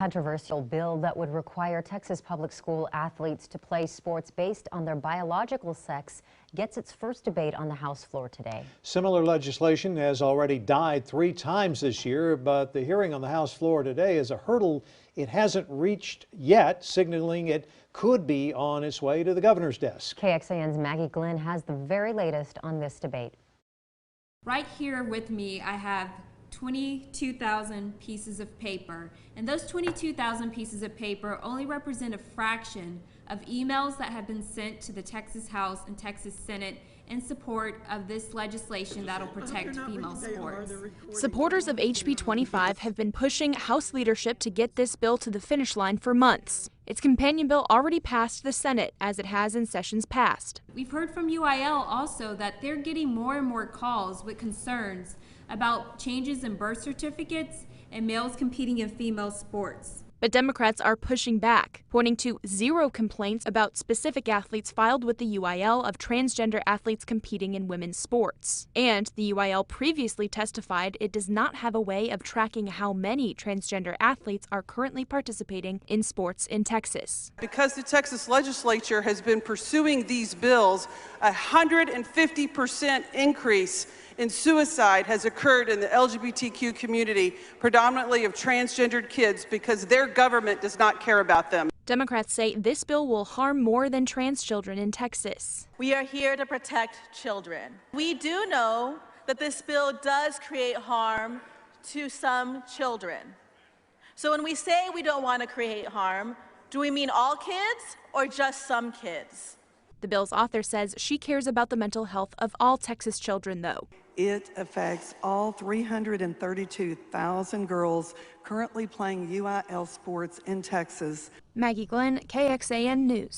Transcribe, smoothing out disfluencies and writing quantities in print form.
Controversial bill that would require Texas public school athletes to play sports based on their biological sex gets its first debate on the House floor today. Similar legislation has already died 3 times this year, but the hearing on the House floor today is a hurdle it hasn't reached yet, signaling it could be on its way to the governor's desk. KXAN's Maggie Glenn has the very latest on this debate. Right here with me, I have 22,000 pieces of paper, and those 22,000 pieces of paper only represent a fraction of emails that have been sent to the Texas House and Texas Senate in support of this legislation that'll protect female sports. Supporters of HB 25 have been pushing House leadership to get this bill to the finish line for months. Its companion bill already passed the Senate, as it has in sessions past. We've heard from UIL also that they're getting more and more calls with concerns about changes in birth certificates and males competing in female sports. But Democrats are pushing back, pointing to 0 complaints about specific athletes filed with the UIL of transgender athletes competing in women's sports. And the UIL previously testified it does not have a way of tracking how many transgender athletes are currently participating in sports in Texas. Because the Texas legislature has been pursuing these bills, a 150% increase in suicide has occurred in the LGBTQ community, predominantly of transgendered kids, because their government does not care about them. Democrats say this bill will harm more than trans children in Texas. We are here to protect children. We do know that this bill does create harm to some children. So when we say we don't want to create harm, do we mean all kids or just some kids? The bill's author says she cares about the mental health of all Texas children, though. It affects all 332,000 girls currently playing UIL sports in Texas. Maggie Glenn, KXAN News.